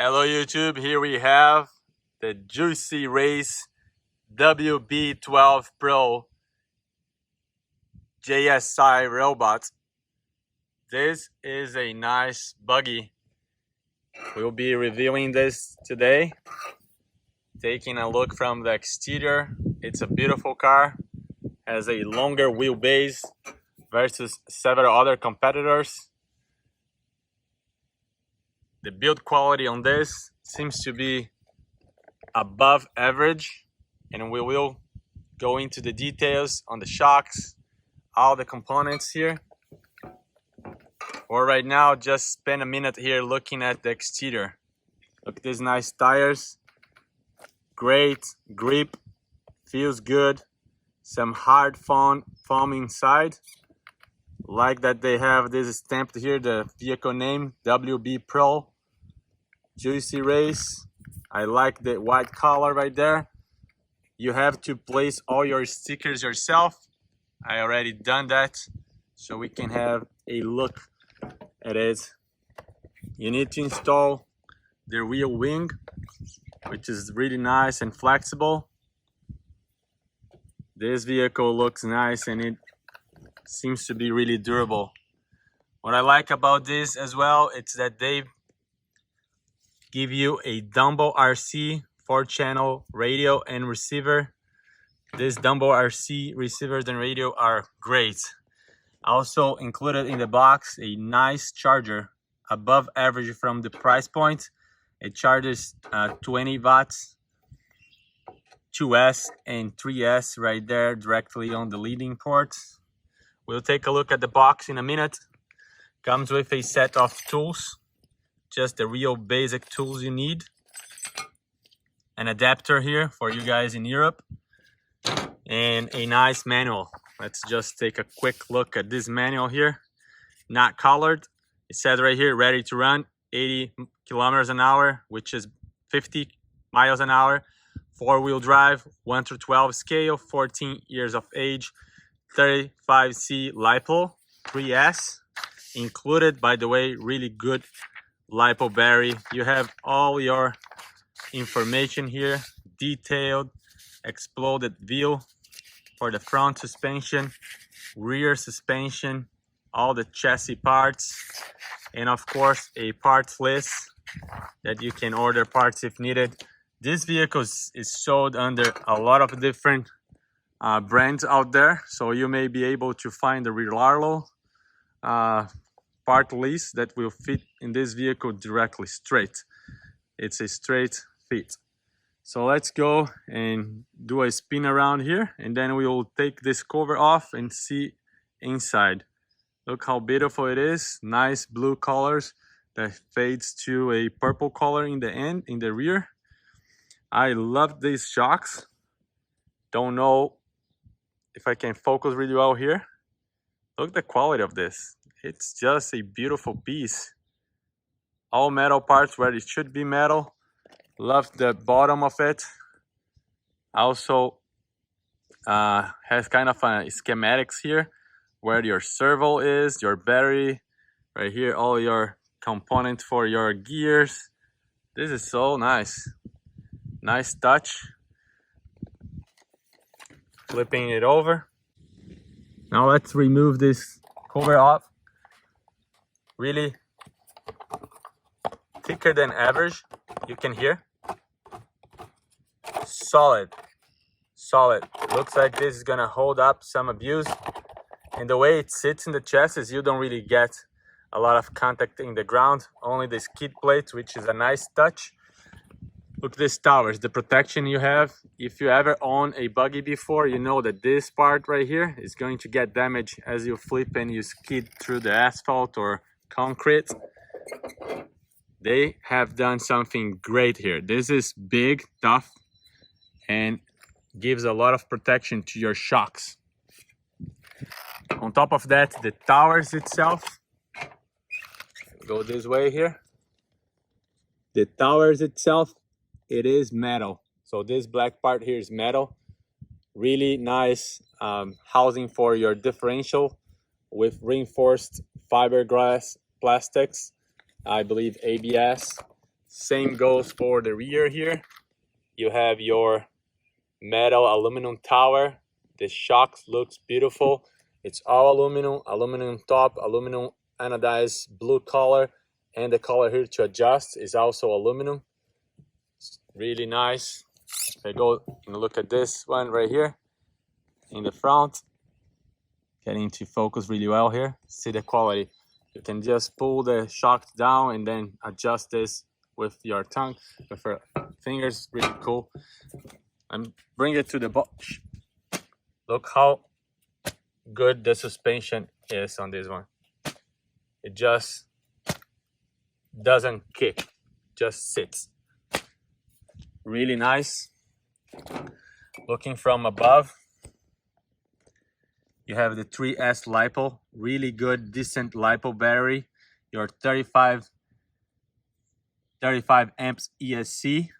Hello YouTube, here we have the JIUSI Race WB12 Pro JIUSI robot. This is a nice buggy. We'll be reviewing this today, taking a look from the exterior. It's a beautiful car, has a longer wheelbase versus several other competitors. The build quality on this seems to be above average, and we will go into the details on the shocks, all the components here. For right now, just spend a minute here looking at the exterior. Look at these nice tires, great grip, feels good. Some hard foam inside. Like that they have this stamped here, the vehicle name WB Pro JIUSI Race. I like the white color right there. You have to place all your stickers yourself. I already done that, so we can have a look at it. You need to install the rear wing, which is really nice and flexible. This vehicle looks nice and it seems to be really durable. What I like about this as well, it's that they give you a Dumbo RC 4-channel radio and receiver. These Dumbo RC receivers and radio are great. Also included in the box, a nice charger, above average from the price point. It charges 20 watts, 2S and 3S right there directly on the leading ports. We'll take a look at the box in a minute. Comes with a set of tools, just the real basic tools you need. An adapter here for you guys in Europe, and a nice manual. Let's just take a quick look at this manual here. Not colored. It says right here, ready to run, 80 kilometers an hour, which is 50 miles an hour. 4-wheel drive, 1 through 12 scale, 14 years of age, 35C LiPo, 3S. Included, by the way, really good LiPo battery. You have all your information here, detailed, exploded view for the front suspension, rear suspension, all the chassis parts, and of course a parts list that you can order parts if needed. This vehicle is sold under a lot of different brands out there, so you may be able to find a reliable part list that will fit in this vehicle directly straight. It's a straight fit. So let's go and do a spin around here, and then we will take this cover off and see inside. Look how beautiful it is. Nice blue colors that fades to a purple color in the end, in the rear. I love these shocks. Don't know if I can focus really well here. Look at the quality of this. It's just a beautiful piece. All metal parts where it should be metal. Love the bottom of it. Also has kind of a schematics here where your servo is, your battery, right here, all your components for your gears. This is so nice. Nice touch. Flipping it over. Now let's remove this cover off. Really thicker than average, you can hear. Solid. Looks like this is gonna hold up some abuse. And the way it sits in the chassis, you don't really get a lot of contact in the ground, only the skid plates, which is a nice touch. Look at these towers, the protection you have. If you ever own a buggy before, you know that this part right here is going to get damaged as you flip and you skid through the asphalt or concrete. They have done something great here. This is big, tough, and gives a lot of protection to your shocks. On top of that, the towers itself, go this way here. The towers itself, it is metal. So this black part here is metal. Really nice housing for your differential with reinforced fiberglass plastics. I believe ABS. Same goes for the rear here. You have your metal aluminum tower. The shocks looks beautiful. It's all aluminum top, aluminum anodized blue color, and the color here to adjust is also aluminum. It's really nice. If I go and look at this one right here in the front, getting to focus really well here. See the quality. You can just pull the shock down and then adjust this with your tongue, with your fingers. Really cool. And bring it to the box. Look how good the suspension is on this one. It just doesn't kick, just sits. Really nice. Looking from above, you have the 3S LiPo, really good, decent LiPo battery. Your 35 amps ESC.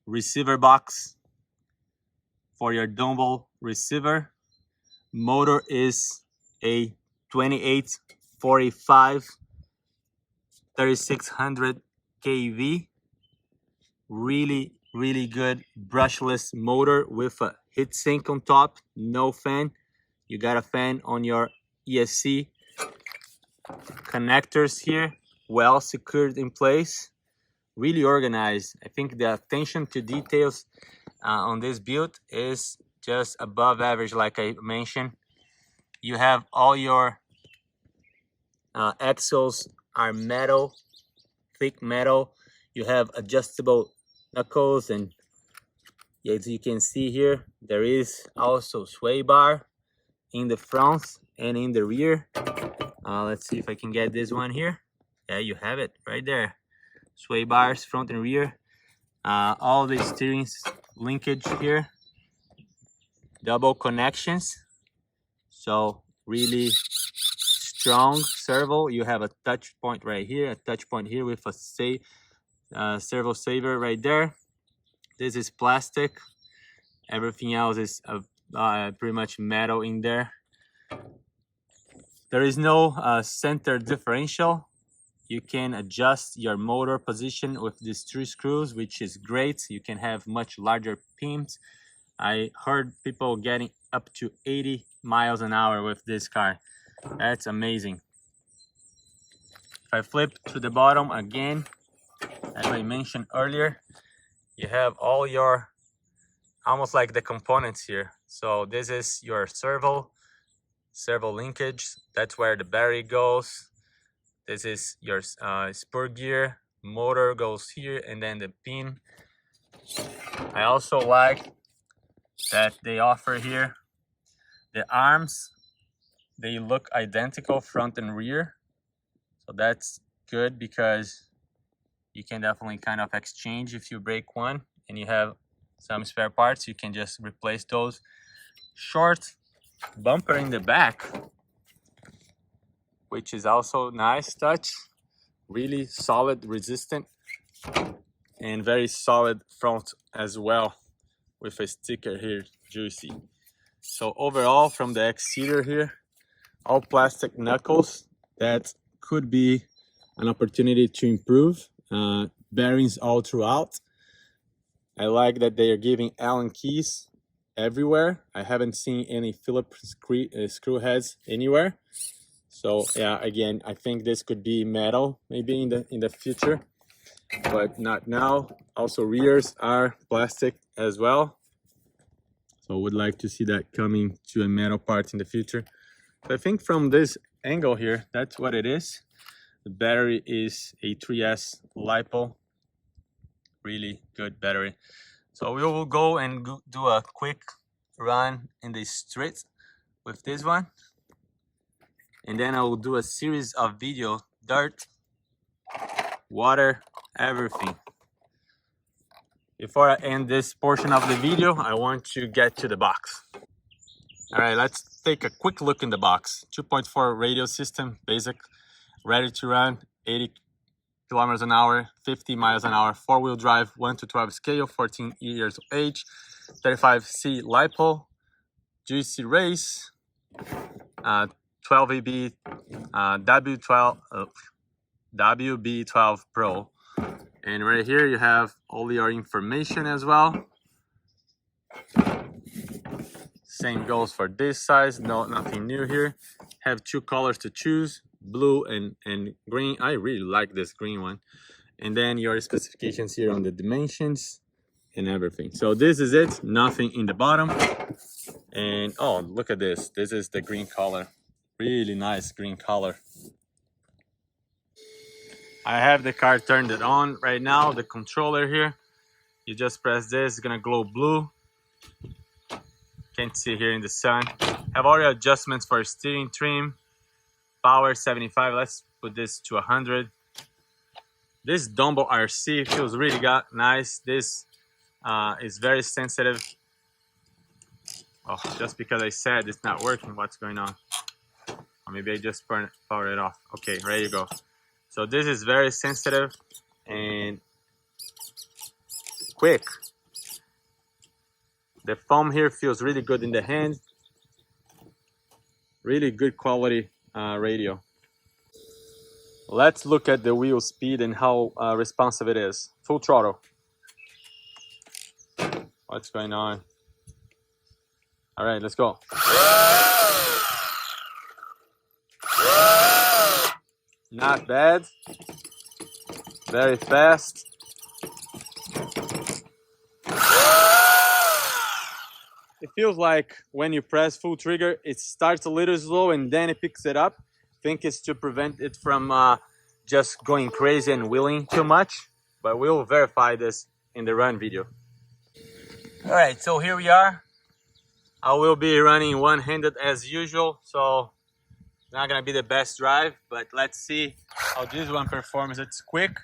Receiver box for your dongle receiver. Motor is a 2845 3600 kV. Really good brushless motor with a heatsink on top, no fan. You got a fan on your ESC. Connectors here, well secured in place, really organized. I think the attention to details on this build is just above average, like I mentioned. You have all your axles are metal, thick metal. You have adjustable knuckles, and as you can see here, there is also sway bar in the front and in the rear. Let's see if I can get this one here. Yeah, you have it right there. Sway bars front and rear. All the steering linkage here. Double connections. So really strong servo. You have a touch point right here, a touch point here with a servo saver right there. This is plastic. Everything else is pretty much metal in there. There is no center differential. You can adjust your motor position with these 3 screws, which is great. You can have much larger pins. I heard people getting up to 80 miles an hour with this car. That's amazing. If I flip to the bottom again, as I mentioned earlier, you have all your, almost like the components here. So this is your servo linkage. That's where the battery goes. This is your spur gear. Motor goes here, and then the pin. I also like that they offer here the arms. They look identical front and rear. So that's good because you can definitely kind of exchange if you break one and you have some spare parts. You can just replace those. Short bumper in the back, which is also nice touch. Really solid, resistant, and very solid front as well, with a sticker here, JIUSI. So overall, from the exterior here, all plastic knuckles. That could be an opportunity to improve. Bearings all throughout. I like that they are giving Allen keys everywhere. I haven't seen any Phillips screw heads anywhere. So yeah, again, I think this could be metal maybe in the future, but not now. Also, rears are plastic as well. So would like to see that coming to a metal part in the future. So I think from this angle here, that's what it is. The battery is a 3S LiPo. Really good battery. So we will go and do a quick run in the street with this one. And then I will do a series of video, dirt, water, everything. Before I end this portion of the video, I want to get to the box. All right, let's take a quick look in the box. 2.4 radio system, basic, ready to run, 80 kilometers an hour, 50 miles an hour, 4-wheel drive, 1 to 12 scale, 14 years of age, 35C LiPo, JIUSI race, 12 WB12 WB12 Pro. And right here you have all your information as well. Same goes for this size, nothing new here. Have two colors to choose, blue and green. I really like this green one. And then your specifications here on the dimensions and everything. So this is it, nothing in the bottom. And oh, look at this. This is the green color. Really nice green color. I have the car turned it on right now, the controller here. You just press this, it's gonna glow blue. Can't see here in the sun. Have all your adjustments for steering trim. Power 75, let's put this to 100. This Dumbo RC feels really nice. This is very sensitive. Oh, just because I said it's not working, what's going on? Or maybe I just power it off. Okay, there you go. So this is very sensitive and quick. The foam here feels really good in the hand. Really good quality radio. Let's look at the wheel speed and how responsive it is. Full throttle. What's going on? All right, let's go. Not bad. Very fast. It feels like when you press full trigger, it starts a little slow and then it picks it up. I think it's to prevent it from just going crazy and wheeling too much. But we'll verify this in the run video. All right, so here we are. I will be running one-handed as usual, so it's not gonna be the best drive, but let's see how this one performs. It's quick.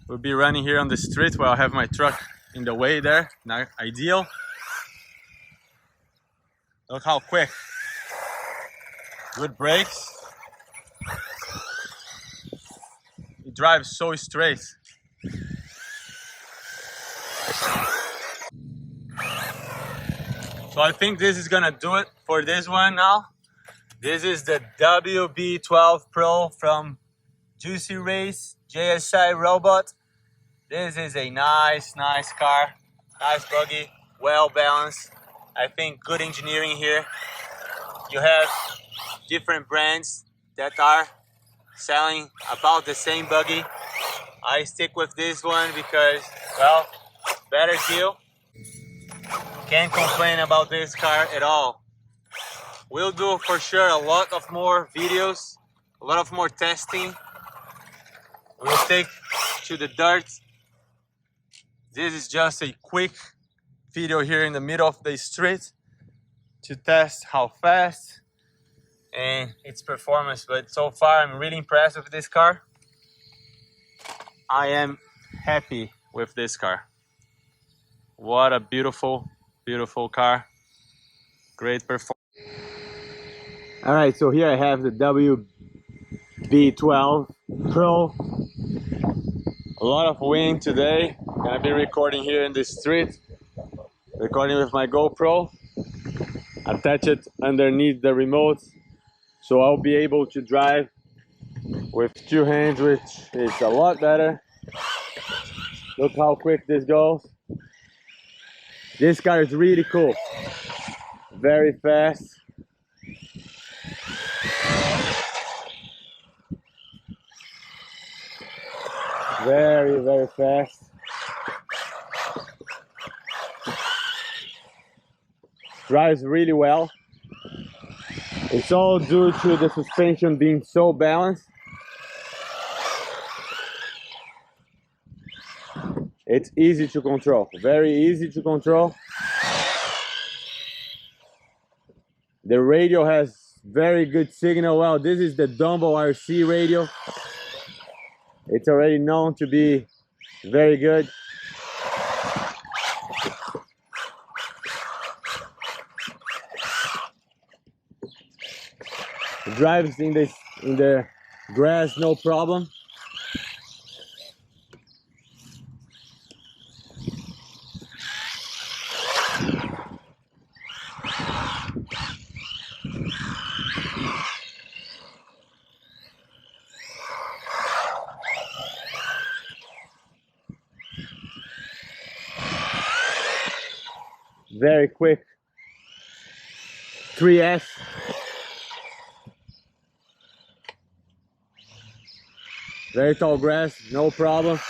We'll be running here on the street where I'll have my truck in the way there. Not ideal. Look how quick. Good brakes. It drives so straight. So I think this is gonna do it for this one now. This is the WB12 Pro from JIUSI Race JSI Robot. This is a nice car, nice buggy, well balanced. I think good engineering here. You have different brands that are selling about the same buggy. I stick with this one because, well, better deal. Can't complain about this car at all. We'll do for sure a lot of more videos, a lot of more testing. We'll take to the dirt. This is just a quick video here in the middle of the street to test how fast and its performance. But so far I'm really impressed with this car. I am happy with this car. What a beautiful car. Great performance. All right, so here I have the WB12 Pro. A lot of wind today. Gonna be recording here in the street. Recording with my GoPro. Attach it underneath the remote, so I'll be able to drive with two hands, which is a lot better. Look how quick this goes. This car is really cool. Very fast. Very fast. Drives really well. It's all due to the suspension being so balanced. It's easy to control, very easy to control. The radio has very good signal. Well, this is the Dumbo RC radio. It's already known to be very good. It drives in the grass, no problem. very quick. 3S. Very tall grass, no problem.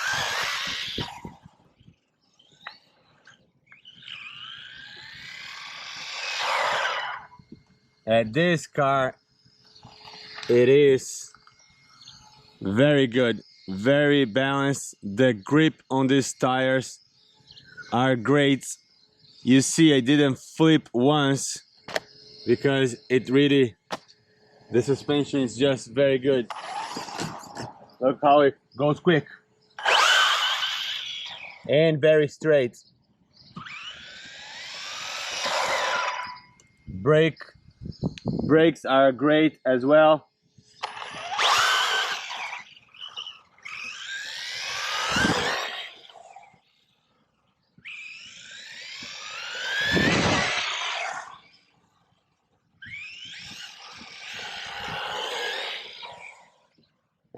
And this car, it is very good, very balanced. The grip on these tires are great. You see, I didn't flip once because it really, the suspension is just very good. Look how it goes quick and very straight. Brakes are great as well.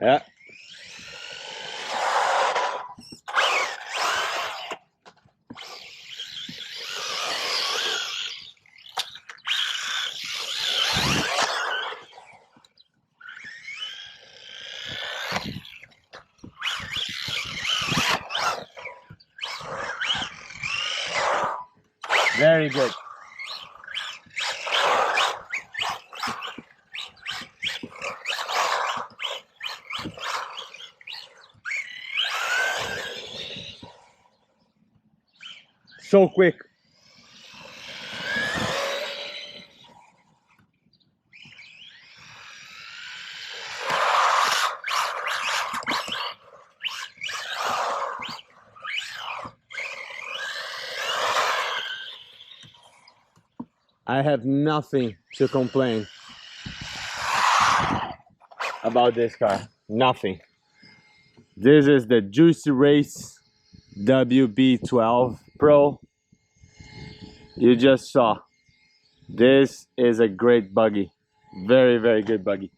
Yeah. Very good. So quick. I have nothing to complain about this car. Nothing. This is the JIUSI Race WB12 Pro. You just saw. This is a great buggy. Very, very good buggy.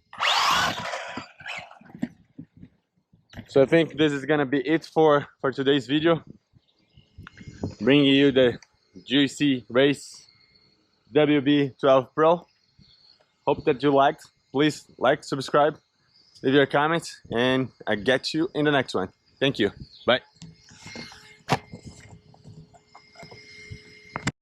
So I think this is gonna be it for today's video. Bringing you the JIUSI Race WB12 Pro. Hope that you liked. Please like, subscribe, leave your comments, and I get you in the next one. Thank you. Bye.